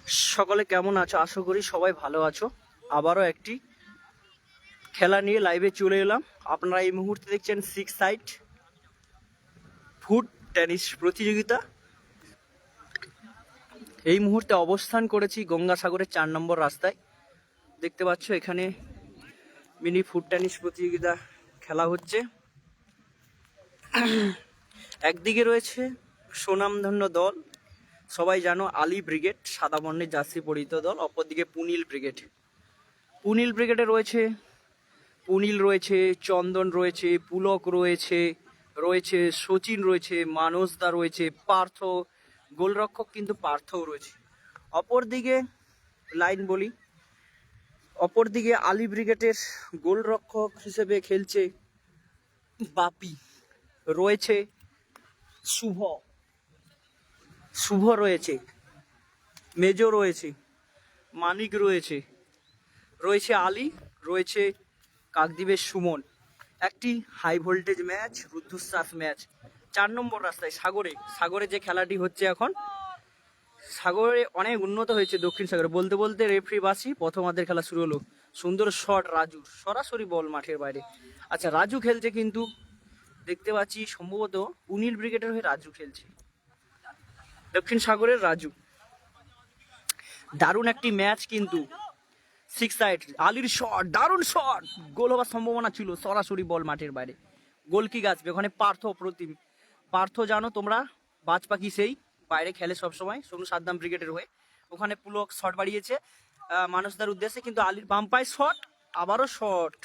সকলে কেমন আছো? আশা করি সবাই ভালো আছো। আবারও একটি খেলা নিয়ে লাইভে চলে এলাম। আপনারা এই মুহূর্তে দেখছেন 6 সাইড ফুট টেনিস প্রতিযোগিতা। এই মুহূর্তে অবস্থান করেছি গঙ্গাসাগরের 4 নম্বর রাস্তায়। দেখতে পাচ্ছ এখানে মিনি ফুট টেনিস প্রতিযোগিতা খেলা হচ্ছে। একদিকে রয়েছে সুনামধন্য দল, সবাই জানো আলী ব্রিগেড, সাদা বর্ণের জার্সি পরিহিত দল। অপরদিকে পুনিল ব্রিগেড। পুনিল ব্রিগেডে রয়েছে পুনিল রয়েছে, চন্দন রয়েছে, পুলক রয়েছে, রয়েছে সচিন রয়েছে, মানসদা রয়েছে, পার্থ গোলরক্ষক কিন্তু পার্থও রয়েছে। অপরদিকে লাইন বলি, অপরদিকে আলী ব্রিগেডের গোলরক্ষক হিসেবে খেলছে বাপি, রয়েছে শুভ শুভ রয়েছে, মেজো রয়েছে, মানিক রয়েছে, রয়েছে আলী, রয়েছে কাকদ্বীপের সুমন। একটি হাই ভোল্টেজ ম্যাচ, রুদ্ধশ্বাস ম্যাচ 4 নম্বর রাস্তায় সাগরে যে খেলাটি হচ্ছে এখন। সাগরে অনেক উন্নত হয়েছে দক্ষিণ সাগরে। বলতে বলতে রেফারি বাসি, প্রথমার্ধের খেলা শুরু হলো। সুন্দর শট রাজু, সরাসরি বল মাঠের বাইরে। আচ্ছা, রাজু খেলছে কিন্তু, দেখতে পাচ্ছি সম্ভবত পুনিল ব্রিগেডের হয়ে রাজু খেলছে, দক্ষিণ সাগরের রাজু। দারুণ একটি ম্যাচ কিন্তু। 6 সাইড, আলীর শট, দারুণ শট, গোল হওয়ার সম্ভাবনা ছিল, সরাসরি বল মাঠের বাইরে। গোল কি গাছবে ওখানে পার্থ প্রতিম। পার্থ জানো তোমরা, বাজ পাখি সেই, বাইরে খেলে সবসময় সোনু সাদ্দাম ব্রিগেডের হয়ে। ওখানে পুলক শট বাড়িয়েছে মানুষদার উদ্দেশ্যে, কিন্তু আলীর বাম পায়ে শট, আবারও শট,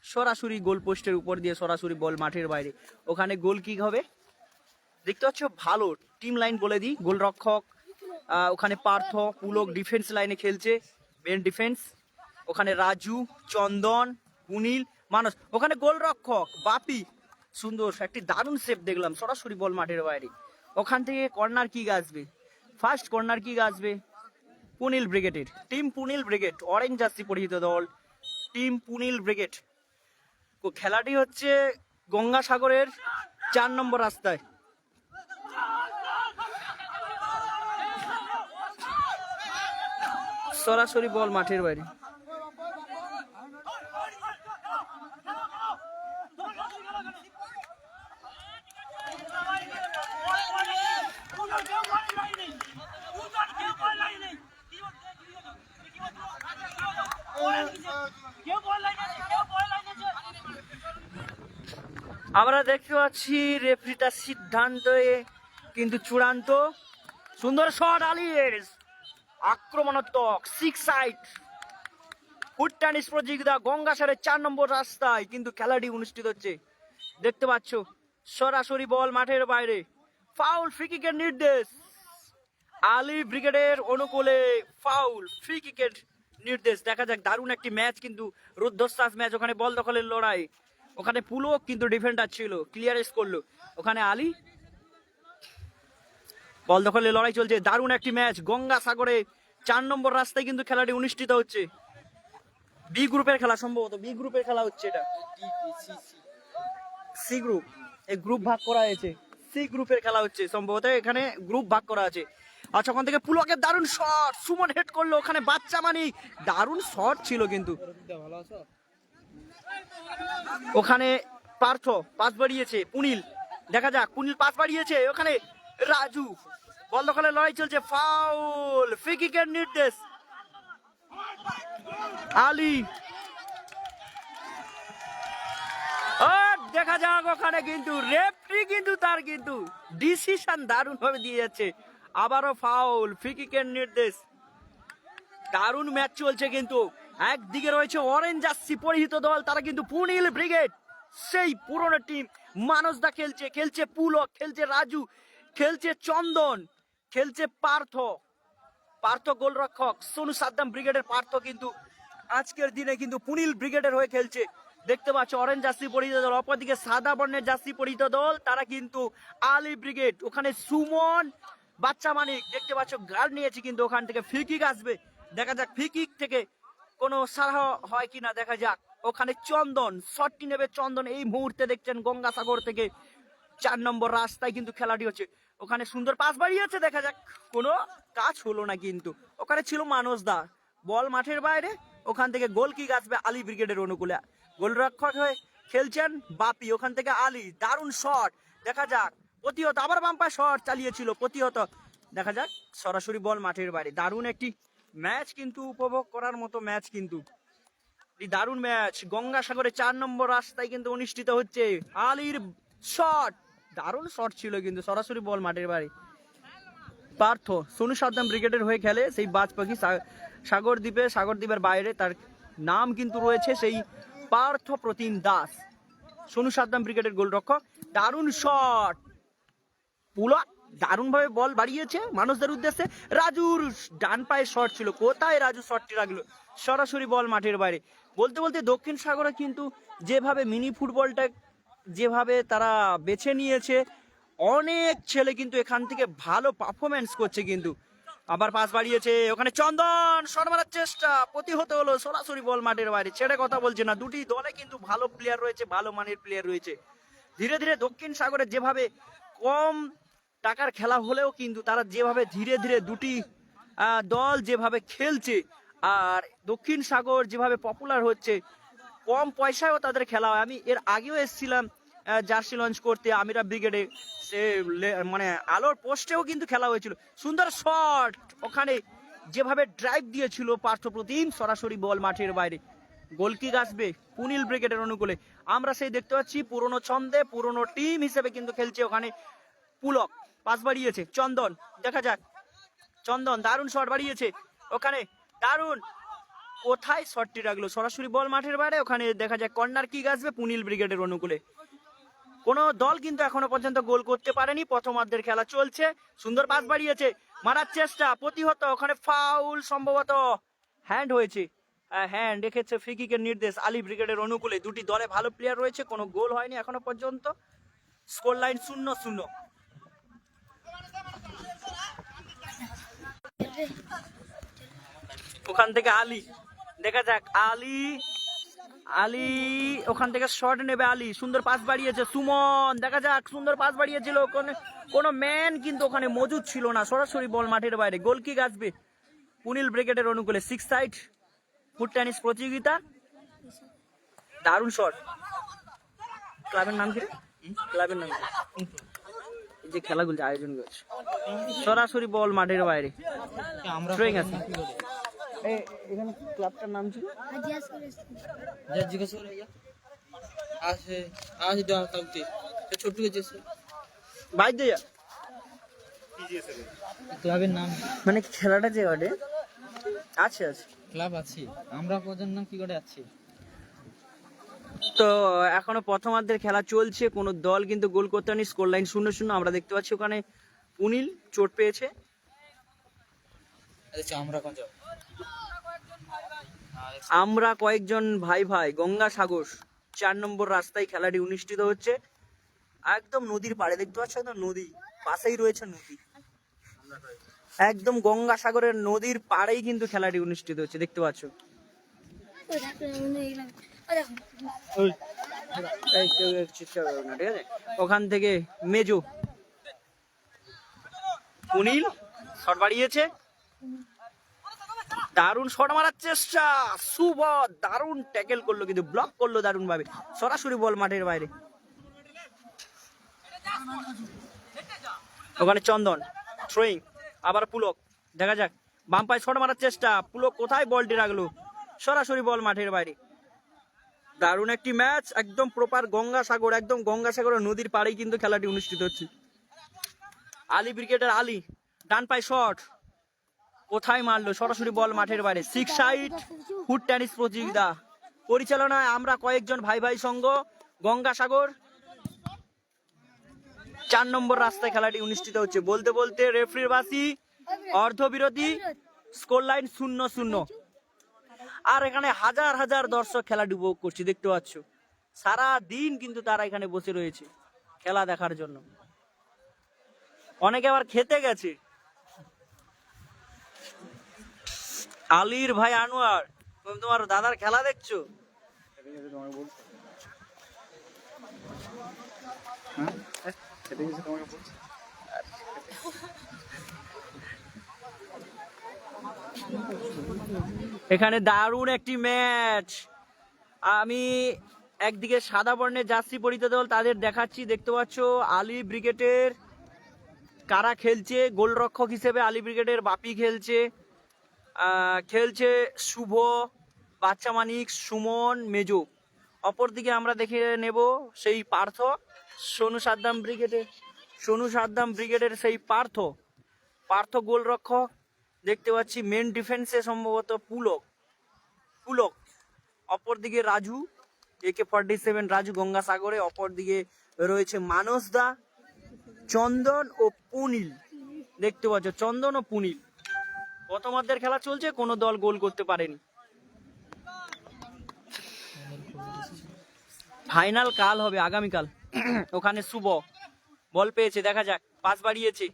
সরাসরি গোল পোস্টের উপর দিয়ে সরাসরি বল মাঠের বাইরে। ওখানে গোল কিক হবে। দেখতে পাচ্ছ ভালো টিম লাইন বলে দিই। গোলরক্ষক ওখানে পার্থ, পুলক ডিফেন্স লাইনে খেলছে, মেন ডিফেন্স। ওখানে রাজু, চন্দন, পুনিল, মানস। ওখানে গোলরক্ষক বাপি, সুন্দর একটি দারুণ সেভ দেখলাম, সরাসরি বল মাঠের বাইরে। ওখান থেকে কর্নার কিক আসবে, ফার্স্ট কর্নার কিক আসবে পুনিল ব্রিগেডের, team Punil brigade, orange jersey পরিহিত দল, টিম পুনিল ব্রিগেড। খেলাটি হচ্ছে গঙ্গাসাগরের 4 নম্বর রাস্তায়। সরাসরি বল মাঠের বাইরে। আমরা দেখতে পাচ্ছি রেফারিটার সিদ্ধান্তে কিন্তু চূড়ান্ত। সুন্দর শট আলীর, আক্রমণাত্মক 6 সাইড ফুট টেনিস প্রতিযোগিতা গঙ্গাসাগরের 4 নম্বর রাস্তায় কিন্তু খেলাটি অনুষ্ঠিত হচ্ছে। দেখতে পাচ্ছ সরাসরি বল মাঠের বাইরে। ফাউল ফ্রি কিকের নির্দেশ, আলী ব্রিগেডের অনুকূলে ফাউল ফ্রি কিকের নির্দেশ। দেখা যাক, দারুণ একটি ম্যাচ কিন্তু, রুদ্ধশ্বাস ম্যাচ। ওখানে বল দখলের লড়াই, ওখানে পুলক কিন্তু ডিফেন্ডার ছিল, ক্লিয়ারেন্স করলো। ওখানে আলী, বল দখলের লড়াই চলছে। দারুণ একটি ম্যাচ গঙ্গাসাগরে 4 নম্বর রাস্তায় কিন্তু খেলাটি অনুষ্ঠিত হচ্ছে। বি গ্রুপের খেলা, সম্ভবত বি গ্রুপের খেলা হচ্ছে এটা। সি গ্রুপ, এই গ্রুপ ভাগ করা হয়েছে, সি গ্রুপের খেলা হচ্ছে সম্ভবত, এখানে গ্রুপ ভাগ করা আছে। আচ্ছা, ওখান থেকে পুলকের দারুণ শট, সুমন হেড করলো। ওখানে বাচ্চা মানি, দারুণ শট ছিল কিন্তু। ওখানে পার্থ পাস বাড়িয়েছে, পুনিল, দেখা যাক পুনিল পাস বাড়িয়েছে। ওখানে রাজু, বল দখলের লড়াই চলছে, ফাউল ফ্রি কিকের নির্দেশ আলী। দেখা যাক, ওখানে কিন্তু রেফারি কিন্তু তার কিন্তু ডিসিশন দারুণ ভাবে দিয়ে যাচ্ছে। আবারও ফাউল ফ্রি কিকের নির্দেশ। দারুণ ম্যাচ চলছে কিন্তু। একদিকে রয়েছে অরেঞ্জ জার্সি পরিহিত দল, তারা কিন্তু পুনিল ব্রিগেড, সেই পুরনো টিম। মানসদা খেলছে পুলক, খেলছে রাজু, খেলছে চন্দন, খেলছে পার্থ গোলরক্ষক, সোনু সাদ্দাম ব্রিগেডের পার্থ কিন্তু আজকের দিনে কিন্তু পুনিল ব্রিগেডের হয়ে খেলছে। দেখতে পাচ্ছ অরেঞ্জ জার্সি পরিহিত দল। অপরদিকে সাদা বর্ণের জার্সি পরিহিত দল, তারা কিন্তু আলী ব্রিগেড। ওখানে সুমন, বাচ্চা মানিক, দেখতে পাচ্ছ গার্ড নিয়েছে কিন্তু। ওখান থেকে ফ্রি কিক আসবে, দেখা যাক ফ্রি কিক থেকে কোনো সারা হয় কিনা, দেখা যাক। ওখানে চন্দন শটটি নেবে, চন্দন এই মুহূর্তে দেখছেন গঙ্গাসাগর থেকে 4 নম্বর রাস্তায় কিন্তু খেলাটি হচ্ছে। ওখানে সুন্দর পাস বাড়িয়েছে, দেখা যাক কোনো টাচ হলো না, কিন্তু ওখানে ছিল মানস দা, বল মাঠের বাইরে, ওখান থেকে গোল কিক আসবে আলী ব্রিগেডের অনুকূলে। গোলরক্ষক হয়ে খেলছেন বাপি, ওখান থেকে আলী, দারুণ শট, দেখা যাক প্রতিহত, আবার বাম্পার শট চালিয়েছিল প্রতিহত, দেখা যাক সরাসরি বল মাঠের বাইরে। দারুণ একটি ম্যাচ কিন্তু, উপভোগ করার মতো ম্যাচ কিন্তু, দারুণ ম্যাচ গঙ্গাসাগরে 4 নম্বর রাস্তায় কিন্তু অনুষ্ঠিত হচ্ছে। আলীর শট, দারুণ শট ছিল কিন্তু, সরাসরি বল মাঠের বাইরে। পার্থ সোনু সাদ্দাম ব্রিগেডের হয়ে খেলে, সেই বাজ পাখি সাগরদ্বীপের বাইরে তার নাম কিন্তু রয়েছে সেই পার্থ প্রতিম দাস, সোনু সাদ্দাম ব্রিগেডের গোলরক্ষক। দারুণ শট, পুলা দারুণ ভাবে বল বাড়িয়েছে মানুষদের উদ্দেশ্যে, রাজুর ডান পায়ে শট ছিল, কোথায় রাজু শটটি রাখলো, সরাসরি বল মাঠের বাইরে। বলতে বলতে দক্ষিণ সাগরে কিন্তু যেভাবে মিনি ফুটবলটা যেভাবে তারা বেছে নিয়েছে, অনেক ছেলে কিন্তু এখান থেকে ভালো পারফরমেন্স করছে কিন্তু। আবার পাস বাড়িয়েছে, ওখানে চন্দন শট মারার চেষ্টা, প্রতিহত হলো, সরাসরি বল মাঠের বাইরে। ছেড়ে কথা বলছে না, দুটি দলে কিন্তু ভালো প্লেয়ার রয়েছে, ভালো মানের প্লেয়ার রয়েছে। ধীরে ধীরে দক্ষিণ সাগরে যেভাবে কম টাকার খেলা হলেও কিন্তু তারা যেভাবে ধীরে ধীরে দুটি দল যেভাবে খেলছে, আর দক্ষিণ সাগর যেভাবে পপুলার হচ্ছে, কম পয়সায়ও তাদের খেলা হয়। আমি এর আগেও এসেছিলাম জার্সি লঞ্চ করতে আমিরা ব্রিগেডে, সে মানে আলোর পোস্টেও কিন্তু খেলা হয়েছিল, সুন্দর শট, ওখানে যেভাবে ড্রাইভ দিয়েছিল পার্থ প্রতিম, সরাসরি বল মাঠের বাইরে। গোলকিক আসবে পুনিল ব্রিগেডের অনুকূলে। আমরা সেই দেখতে পাচ্ছি পুরনো ছন্দে পুরনো টিম হিসেবে কিন্তু খেলছে ওখানে। পুলক পাস বাড়িয়েছে, চন্দন, দেখা যাক চন্দন দারুণ শট বাড়িয়েছে, ওখানে দারুণ, কোথায় শটটি রাখলো, সরাসরি বল মাঠের বাইরে। ওখানে দেখা যায় কর্নার কিক আসবে পুনিল ব্রিগেডের অনুকূলে। কোন দল কিন্তু এখনো পর্যন্ত গোল করতে পারেনি, প্রথমার্ধের খেলা চলছে। সুন্দর পাস বাড়িয়েছে, মারার চেষ্টা, প্রতিহত, ওখানে ফাউল, সম্ভবত হ্যান্ড হয়েছে, হ্যান্ড রেখেছে, ফ্রি কিকের নির্দেশ আলী ব্রিগেডের অনুকূলে। দুটি দলে ভালো প্লেয়ার রয়েছে, কোনো গোল হয়নি এখনো পর্যন্ত, স্কোর লাইন 0-0। ওখান থেকে আলী, দেখা যাক আলী ওখান থেকে শট নেবে আলী, সুন্দর পাস বাড়িয়েছে সুমন, দেখা যাক সুন্দর পাস বাড়িয়েছিল, কোনো ম্যান কিন্তু ওখানে মজুদ ছিল না, সরাসরি বল মাঠের বাইরে। গোল কিক আসবে পুনিল ব্রিগেডের অনুকূলে, 6 সাইড ফুট টেনিস প্রতিযোগিতা, দারুণ শট। ক্লাবের নাম কি, ক্লাবের নাম এই যে খেলাগুলো আয়োজন করেছে, সরাসরি বল মাঠের বাইরে। এখানে ক্লাবটার নাম ছিল ক্লাবের নাম, মানে খেলাটা যে ঘটে আছে ক্লাব আছে, আমরা প্রজন্ম কি করে আছি। তো এখনো প্রথমার্ধের খেলা চলছে, কোন দল কিন্তু গোল করতে পারেনি, স্কোর লাইন 0-0। আমরা দেখতে পাচ্ছি ওখানে পুনিল চোট পেয়েছে। আমরা কয়েকজন ভাই গঙ্গাসাগর 4 নম্বর রাস্তায় খেলাটি অনুষ্ঠিত হচ্ছে, একদম নদীর পাড়ে, দেখতে পাচ্ছ একদম নদী পাশেই রয়েছে নদী, একদম গঙ্গাসাগরের নদীর পাড়েই কিন্তু খেলাটি অনুষ্ঠিত হচ্ছে, দেখতে পাচ্ছ। ওখান থেকে মেজো পুনিল শট বাড়িয়েছে, দারুণ শট মারার চেষ্টা, শুভ দারুণ ট্যাকেল করলো কিন্তু ব্লক করলো দারুণ ভাবে, সরাসরি বল মাঠের বাইরে। ওখানে চন্দন থ্রোয়িং, আবার পুলক, দেখা যাক বাম পায়ে শট মারার চেষ্টা, পুলক কোথায় বলটি রাখলো, সরাসরি বল মাঠের বাইরে। দারুণ একটি ম্যাচ, একদম প্রপার গঙ্গাসাগর, একদম গঙ্গাসাগরের নদীর পাড়েই কিন্তু খেলাটি অনুষ্ঠিত হচ্ছে। আলী ব্রিগেডের আলী ডান পায়ে শট, কোথায় মারলো, সরাসরি বল মাঠের বাইরে। 6 সাইড ফুট টেনিস প্রতিযোগিতা পরিচালনায় আমরা কয়েকজন ভাই সংঘ, গঙ্গাসাগর 4 নম্বর রাস্তায় খেলাটি অনুষ্ঠিত হচ্ছে। বলতে বলতে রেফারির বাসি, অর্ধবিরতি, স্কোর লাইন 0-0। আর এখানে হাজার হাজার দর্শক খেলাটি উপভোগ করছে, দেখতে পাচ্ছ সারা দিন কিন্তু তারা এখানে বসে রয়েছে খেলা দেখার জন্য, অনেকে আবার খেতে গেছে। আলীর ভাই আনোয়ার, তুমি তোমার দাদার খেলা দেখছো? এখানে দারুণ একটি ম্যাচ। আমি একদিকে সাদা বর্ণের জার্সি পরিহিত দল তাদের দেখাচ্ছি, দেখতে পাচ্ছ আলী ব্রিগেডের কারা খেলছে। গোলরক্ষক হিসেবে আলী ব্রিগেডের বাপি খেলছে, খেলছে শুভ, বাচ্চা মানিক, সুমন, মেজো। অপরদিকে আমরা দেখে নেব সেই পার্থ, সোনু সাদ্দাম ব্রিগেডের সেই পার্থ গোলরক্ষক দেখতে পাচ্ছি। মেন ডিফেন্সে সম্ভবত পুলক। অপরদিকে রাজু, AK-47 রাজু গঙ্গাসাগরে। অপরদিকে রয়েছে মানস দা, চন্দন ও পুনিল। দেখতে পাচ্ছ চন্দন ও পুনিল। প্রথমার্ধের খেলা চলছে, কোনো দল গোল করতে পারেনি। ফাইনাল কাল হবে, আগামীকাল। ওখানে শুভ বল পেয়েছে, দেখা যাক, পাস বাড়িয়েছে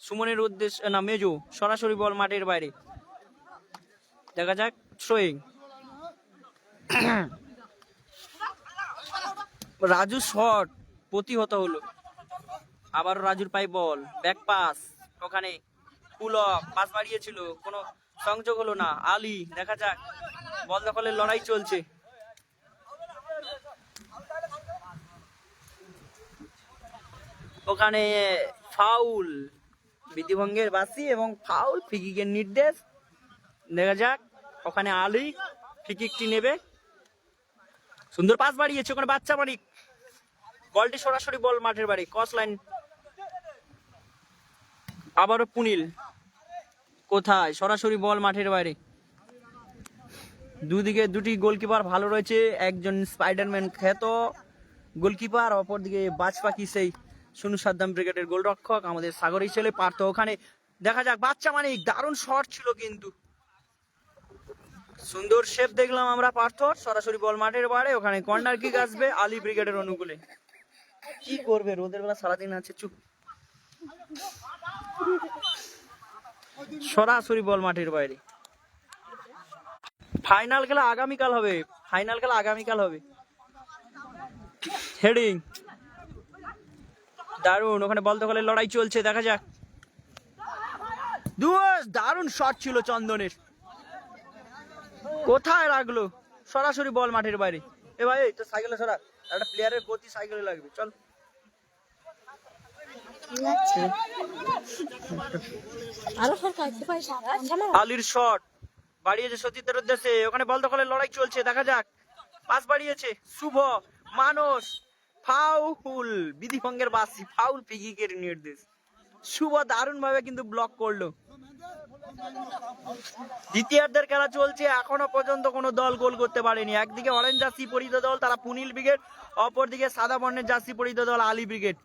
সুমনের উদ্দেশ্যে, না মেজো, সরাসরি বল মাঠের বাইরে, দেখা যাক থ্রোয়িং। রাজু শট প্রতিহত হলো, আবার রাজুর পাই বল, ব্যাক পাস, ওখানে পুলক পাস বাড়িয়েছিল, কোনো সংযোগ হলো না। আলী, দেখা যাক, বল দখলের লড়াই চলছে। ওখানে ফাউল, বিধিভঙ্গের বাসি এবং ফাউল, ফ্রিকিকের নির্দেশ, দেখা যাক। ওখানে আলী ফ্রিকিকটি নেবে, সুন্দর পাস বাড়িয়েছে, ওখানে বাচ্চা মানিক, বলটি সরাসরি বল মাঠের বাড়ি, ক্রস লাইন। আবারও পুনিল, কোথায়, সরাসরি বল মাঠের বাইরে। দুদিকে দুটি গোলকিপার ভালো রয়েছে, একজন স্পাইডারম্যান খ্যাত গোলকিপার, অপরদিকে বাজপাখি সেই সোনু সাদ্দাম ব্রিগেডের গোলরক্ষক, আমাদের সাগরী ছেলে পার্থ। ওখানে দেখা যাক, বাচ্চা মানিক, দারুণ শট ছিল কিন্তু, সুন্দর শেপ দেখলাম আমরা পার্থ, সরাসরি বল মাঠের বাইরে। ওখানে কর্নার কিক আসবে আলী ব্রিগেডের অনুকূলে। কি করবে, রোদের বেলা সারাদিন আছে, চুপ। সরাসরি বল মাঠের বাইরে। ফাইনাল খেলা আগামীকাল হবে। হেডিং দারুণ, ওখানে বল দখলের লড়াই চলছে, দেখা যাক। দারুণ শট ছিল চন্দনের, কোথায় রাখলো, সরাসরি বল মাঠের বাইরে। এ ভাই, তো সাইকেলে সরা, একটা প্লেয়ারের গতি সাইকেলে লাগবে, চল। আলীর শট বাড়িয়েছে সতীর্থের উদ্দেশ্যে, ওখানে বল দখলের লড়াই চলছে, দেখা যাক। পাস বাড়িয়েছে শুভ, মানস, ফাউল, বিধিভঙ্গের বাসি, ফাউল, ফ্রিকিকের নির্দেশ। শুভ দারুণ ভাবে কিন্তু ব্লক করলো। দ্বিতীয়ার্ধের খেলা চলছে, এখনো পর্যন্ত কোনো দল গোল করতে পারেনি। একদিকে অরেঞ্জ জার্সি পরিহিত দল, তারা পুনিল ব্রিগেড, অপরদিকে সাদা বর্ণের জার্সি পরিহিত দল আলী ব্রিগেড।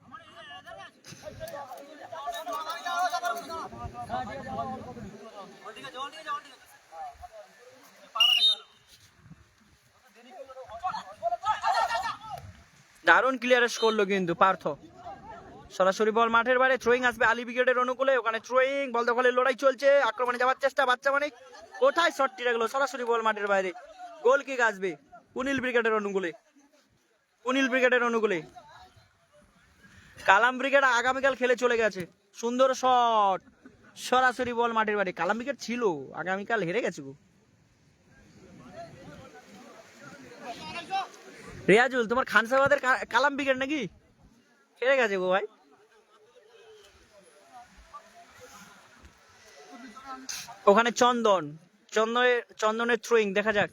দারুণ ক্লিয়ারেন্স করলো কিন্তু পার্থ, সরাসরি বল মাঠের বাইরে। থ্রোয়িং আসবে আলী ব্রিগেডের অনুকূলে, ওখানে থ্রোয়িং, বল দখলের লড়াই চলছে, আক্রমণে যাওয়ার চেষ্টা, বাচ্চা মানিক, কোথায় শটটি রাখলো, সরাসরি বল মাঠের বাইরে। গোল কিক আসবে পুনিল ব্রিগেডের অনুকূলে। কালাম ব্রিগেড আগামীকাল খেলে চলে গেছে, সুন্দর শট, সরাসরি বল মাঠের বাইরে। কালাম ব্রিগেড ছিল, আগামীকাল হেরে গেছে গো। রিয়াজুল, তোমার খানসাবাদের কালাম ব্রিগেড নাকি হেরে গেছে গো ভাই। ওখানে চন্দনের থ্রোয়িং, দেখা যাক।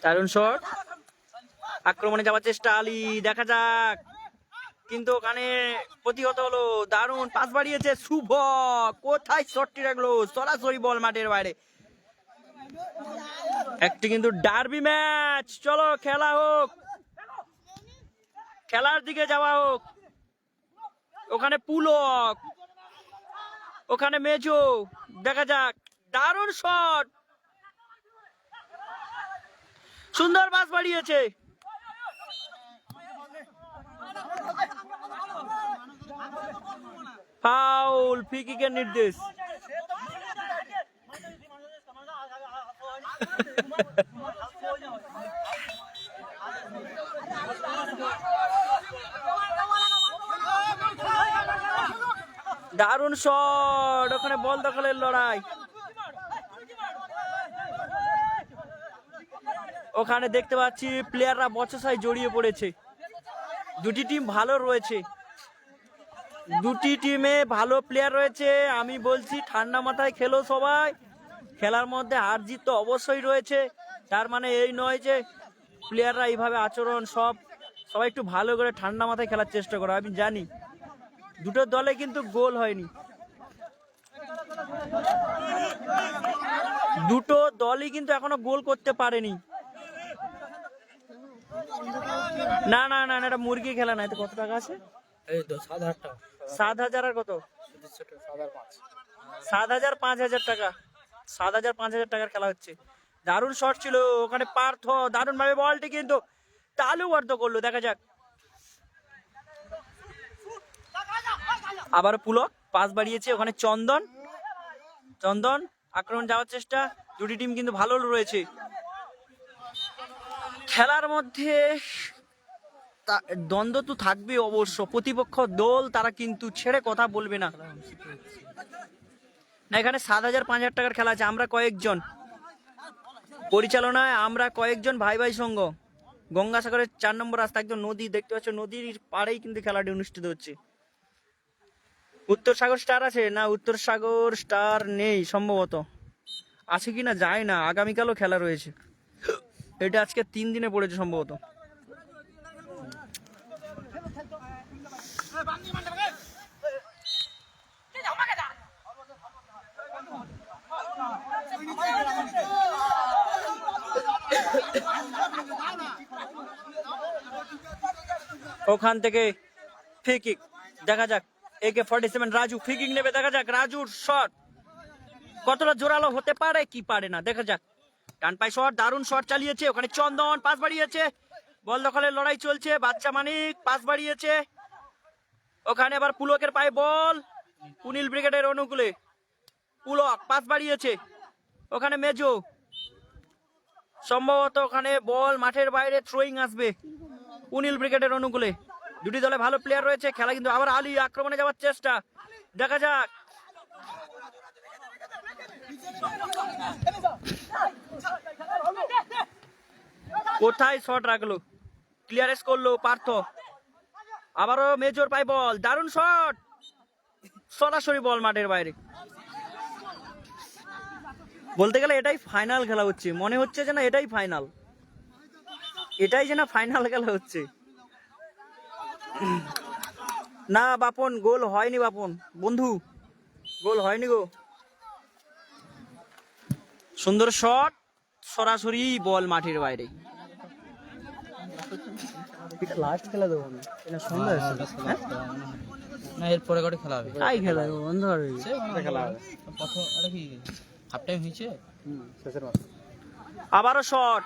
দারুণ শট, আক্রমণে যাওয়ার চেষ্টা আলী, দেখা যাক, কিন্তু ওখানে প্রতিহত হলো। দারুণ পাস বাড়িয়েছে শুভ, কোথায় শটটি রাখলো, সরাসরি বল মাঠের বাইরে। একটি কিন্তু ডার্বি ম্যাচ, চলো খেলা হোক, খেলার দিকে যাওয়া হোক। ওখানে পুলক, ওখানে মেজো, দেখা যাক, দারুণ শট, সুন্দর পাস বাড়িয়েছে। ফাউল, ফ্রি কিকের নির্দেশ। দারুণ শট, ওখানে বল দখলের লড়াই। ওখানে দেখতে পাচ্ছি প্লেয়াররা বচসায় জড়িয়ে পড়েছে। দুটি টিম ভালো রয়েছে, দুটি টিমে ভালো প্লেয়ার রয়েছে। আমি বলছি ঠান্ডা মাথায় খেলো সবাই। খেলার মধ্যে হার জিত তো অবশ্যই রয়েছে, তার মানে এই নয় যে প্লেয়াররা এইভাবে আচরণ। সবাই একটু ভালো করে ঠান্ডা মাথায় খেলার চেষ্টা করো। আমি জানি দুটো দলে কিন্তু গোল হয়নি, দুটো দলই কিন্তু এখনো গোল করতে পারেনি। না না না, এটা মুরগি খেলা না। এতে কত টাকা আছে? এই তো 7,000 টাকা। 7,000 আর কত? 7,000 5,000 টাকা। 7,000 5,000 টাকার খেলা হচ্ছে। দারুণ শট ছিল ওখানে পার্থ, দারুণ ভাবে বলটি কিন্তু তালুবদ্ধ করলো। দেখা যাক, আবার পুলক পাস বাড়িয়েছে, ওখানে চন্দন আক্রমণ যাওয়ার চেষ্টা। দুটি টিম কিন্তু ভালো রয়েছে খেলার মধ্যে। দ্বন্দ্ব তো থাকবে অবশ্য, প্রতিপক্ষ দল তারা কিন্তু ছেড়ে কথা বলবে না। না, এখানে 7,000 5,000 টাকার খেলা আছে। আমরা কয়েকজন পরিচালনায়, আমরা কয়েকজন ভাই ভাই সঙ্গ গঙ্গাসাগরের 4 নম্বর রাস্তা, একদম নদী দেখতে পাচ্ছ, নদীর পাড়েই কিন্তু খেলাটি অনুষ্ঠিত হচ্ছে। উত্তর সাগর স্টার আছে না? উত্তর সাগর স্টার নেই সম্ভবত, আছে কিনা যায় না। আগামীকালও খেলা রয়েছে, এটা আজকে 3 দিনে পড়েছে সম্ভবত। ওখান থেকে ফ্রি কিক, দেখা যাক AK-47 রাজু ফ্রি কিক নেবে। দেখা যাক রাজুর শট কতটা জোরালো হতে পারে কি পারে না, দেখা যাক। ডান পায়ে শট, দারুণ শট চালিয়েছে। ওখানে চন্দন পাস বাড়িয়েছে, বল দখলের লড়াই চলছে। বাচ্চা মানিক পাস বাড়িয়েছে, ওখানে আবার পুলকের পায়ে বল। পুনিল ব্রিগেডের অনুকূলে পুলক পাস বাড়িয়েছে, ওখানে মেজো সম্ভবত ওখানে বল মাঠের বাইরে থ্রোয়িং আসবে পুনিল ব্রিগেডের অনুকূলে। দুটি দলে ভালো প্লেয়ার রয়েছে, খেলা কিন্তু আবার আলী আক্রমণে যাওয়ার চেষ্টা, দেখা যাক। কোথায় শট রাখলো, ক্লিয়ারেন্স করলো পার্থ, আবারও মেজর পাই বল, দারুণ শট, সরাসরি বল মাঠের বাইরে। বলতে গেলে এটাই ফাইনাল খেলা হচ্ছে, মনে হচ্ছে যে না এটাই ফাইনাল, এটাই যে না ফাইনাল খেলা হচ্ছে। না বাপন, গোল হয়নি বাপন, বন্ধু গোল হয়নি গো। সুন্দর শট, সরাসরি বল মাঠের বাইরে। লাস্ট খেলা দেবো না, এটা সন্ধ্যা না, এর পরে করে খেলা হবে। তাই খেলা বন্ধ হবে, খেলা হবে প্রথম। আরে কি হাফ টাইম হয়েছে? শেষের মাত্র। আবারও শট,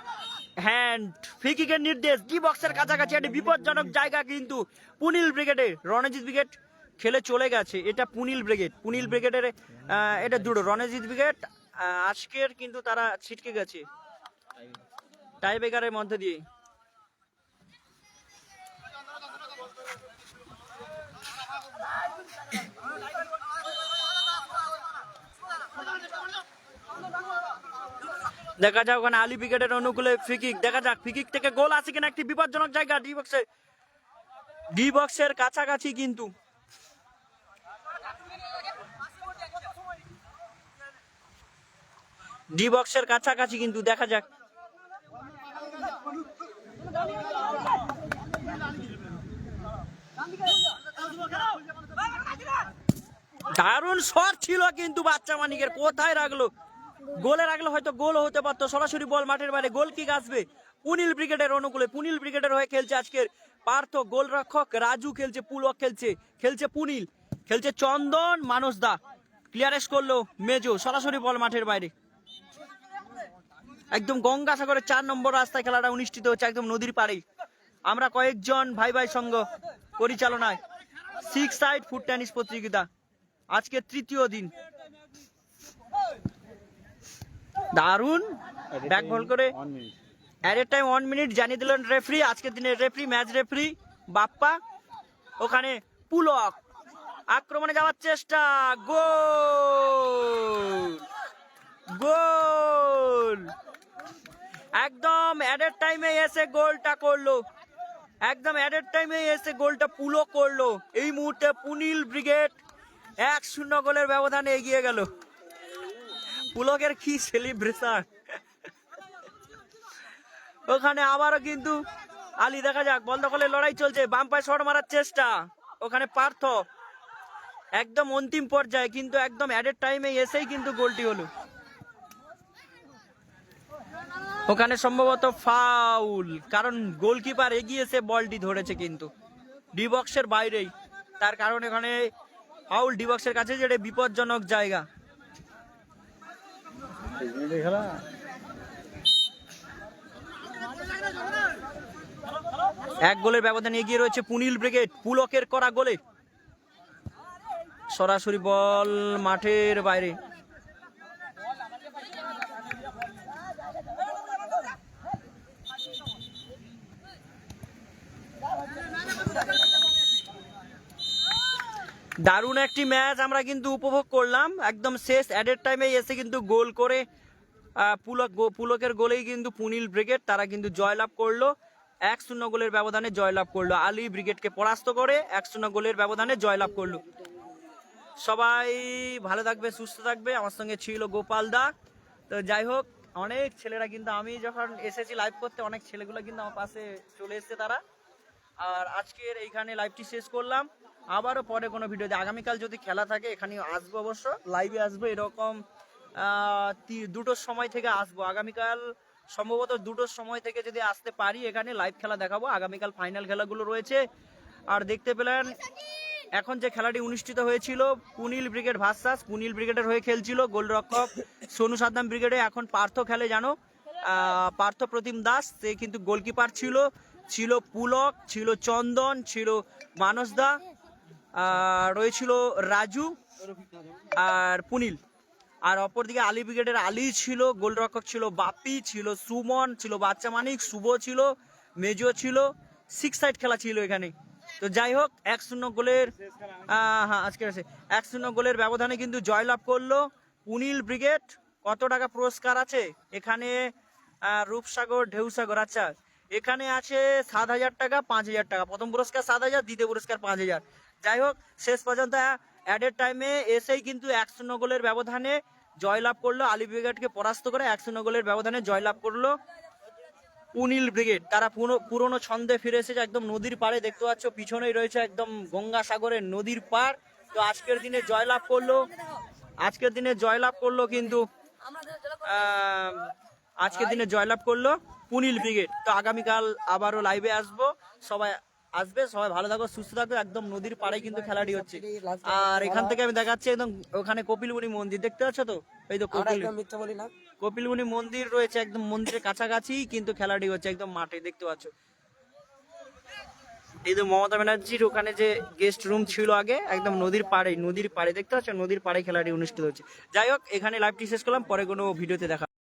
হ্যান্ড, ফ্রি কিকের নির্দেশ। ডি বক্সের কাছাকাছি একটি বিপজ্জনক জায়গা কিন্তু পুনিল ব্রিগেডে। রণজিৎ ব্রিগেড খেলে চলে গেছে, এটা পুনিল ব্রিগেডের এটা দুটো। রণজিৎ ব্রিগেড আজকের কিন্তু তারা ছিটকে গেছে টাই ব্রেকারের মধ্যে দিয়ে। দেখা যাক ওখানে আলী ব্রিগেডের অনুকূলে ফ্রি কিক, দেখা যাক ফ্রি কিক থেকে গোল আছে কিনা। একটি বিপজ্জনক জায়গা ডি বক্সের কাছাকাছি কিন্তু ডি বক্সের কাছাকাছি কিন্তু, দেখা যাক। দারুণ শট ছিল কিন্তু বাচ্চা মানিকের, কোথায় রাখলো, গোলে রাখলে হয়তো গোল হতে পারতো। সরাসরি বল মাঠের বাইরে, গোল কিক আসবে পুনিল ব্রিগেডের অনুকূলে। পুনিল ব্রিগেডের হয়ে খেলছে আজকের পার্থ, গোলরক্ষক রাজু খেলছে, পুলক খেলছে পুনিল, খেলছে চন্দন, মানস দা। ক্লিয়ারেন্স করলো মেজো, সরাসরি বল মাঠের বাইরে। একদম গঙ্গাসাগরের 4 নম্বর রাস্তায় খেলাটা অনুষ্ঠিত হচ্ছে, একদম নদীর পাড়েই। আমরা কয়েকজন ভাই ভাই সঙ্গ পরিচালনায় 6 সাইড ফুট টেনিস প্রতিযোগিতা, আজকে তৃতীয় দিন। দারুণ ব্যাক বল করে অ্যাডেড টাইম 1 মিনিট জানিয়ে দিলেন রেফারি। আজকের দিনের রেফারি, ম্যাচ রেফারি বাপ্পা। ওখানে পুলক আক্রমণে যাওয়ার চেষ্টা, গোল গোল, একদম অ্যাডেড টাইমে এসে গোলটা করলো, একদম অ্যাডেড টাইমে এসে গোলটা পুলো করলো। এই মুহূর্তে পুনিল ব্রিগেড 1-0 গোলের ব্যবধানে এগিয়ে গেল। পুলকের কি সেলিব্রেশন ওখানে। আবারও কিন্তু আলী, দেখা যাক, বল দখলের লড়াই চলছে, বাম পায়ে শট মারার চেষ্টা, ওখানে পার্থ একদম অন্তিম পর্যায়ে, কিন্তু একদম অ্যাডেড টাইমে এসেই কিন্তু গোলটি হলো। ওখানে সম্ভবত ফাউল, কারণ গোলকিপার এগিয়েছে, বলটি ধরেছে কিন্তু ডি বক্সের বাইরেই, তার কারণ এখানে ফাউল ডি বক্সের কাছে, যেটা বিপজ্জনক জায়গা। এক গোলের ব্যবধানে এগিয়ে রয়েছে পুনিল ব্রিগেড, পুলকের করা গোলে। সরাসরি বল মাঠের বাইরে। দারুণ একটি ম্যাচ আমরা কিন্তু উপভোগ করলাম। একদম শেষ অ্যাডেড টাইমে এসে কিন্তু গোল করে পুলকের গোলেই কিন্তু পুনিল ব্রিগেড তারা কিন্তু জয়লাভ করলো, 1-0 গোলের ব্যবধানে জয়লাভ করলো। আলী ব্রিগেডকে পরাস্ত করে 1-0 গোলের ব্যবধানে জয়লাভ করলো। সবাই ভালো থাকবে, সুস্থ থাকবে। আমার সঙ্গে ছিল গোপাল দা। তো যাই হোক, অনেক ছেলেরা কিন্তু, আমি যখন এসেছি লাইভ করতে, অনেক ছেলেগুলো কিন্তু আমার পাশে চলে এসেছে তারা। আর আজকের এইখানে লাইভটি শেষ করলাম। আবারও পরে কোনো ভিডিওতে, আগামীকাল যদি খেলা থাকে এখানে আসবো, অবশ্য লাইভে আসবো। এরকম 2টোর সময় থেকে আসবো আগামীকাল, সম্ভবত 2টোর সময় থেকে যদি আসতে পারি এখানে লাইভ খেলা দেখাবো। আগামীকাল ফাইনাল খেলাগুলো রয়েছে। আর দেখতে পেলেন এখন যে খেলাটি অনুষ্ঠিত হয়েছিল, পুনিল ব্রিগেড ভার্সাস পুনিল ব্রিগেডের হয়ে খেলছিল গোলরক্ষক সোনু সাদ্দাম ব্রিগেডে। এখন পার্থ খেলে, জানো, পার্থ প্রতিম দাস, সে কিন্তু গোলকিপার ছিল। ছিল পুলক, ছিল চন্দন, ছিল মানস দা, রয়েছিল রাজু আর পুনিল। আর অপরদিকে আলী ব্রিগেডের আলী ছিল, গোলরক্ষক ছিল বাপি, ছিল সুমন, ছিল বাচ্চা মানিক, শুভ ছিল, মেজো ছিল, 6 সাইড খেলা ছিল এখানে। তো যাই হোক, 1-0 গোলের আজকের 1-0 গোলের ব্যবধানে কিন্তু জয়লাভ করলো পুনিল ব্রিগেড। কত টাকা পুরস্কার আছে এখানে? রূপসাগর, ঢেউসাগর, আচ্ছা, এখানে আছে 7,000 টাকা, 5,000 টাকা। প্রথম পুরস্কার 7,000, দ্বিতীয় পুরস্কার 5,000। যাই হোক, শেষ পর্যন্ত অ্যাডেড টাইমে এসেই কিন্তু 1-0 গোলের ব্যবধানে জয়লাভ করলো। আলী ব্রিগেডকে পরাস্ত করে 1-0 গোলের ব্যবধানে জয়লাভ করলো পুনিল ব্রিগেড। তারা পুরনো ছন্দে ফিরে এসেছে, একদম নদীর পাড়ে, দেখতে পাচ্ছ পিছনেই রয়েছে একদম গঙ্গাসাগরের নদীর পাড়। তো আজকের দিনে জয়লাভ করলো, কিন্তু আজকের দিনে জয়লাভ করলো পুনিল ব্রিগেড। তো আগামীকাল আবারও লাইভে আসবো, সবাই আসবে, সবাই ভালো থাকো, সুস্থ থাকো। একদম নদীর পাড়ে কিন্তু খেলাটি হচ্ছে। আর এখান থেকে আমি দেখাচ্ছি একদম ওখানে কপিলমুনি মন্দির, দেখতে পাচ্ছ তো, এই তো কপিলমুনি মন্দির রয়েছে, একদম মন্দিরের কাছাকাছি কিন্তু খেলাটি হচ্ছে, একদম মাঠে, দেখতে পাচ্ছ। এই তো মমতা ব্যানার্জির ওখানে যে গেস্ট রুম ছিল আগে, একদম নদীর পাড়ে, দেখতে পাচ্ছ, নদীর পাড়ে খেলাটি অনুষ্ঠিত হচ্ছে। যাই হোক, এখানে লাইভটি শেষ করলাম, পরে কোনো ভিডিওতে দেখা।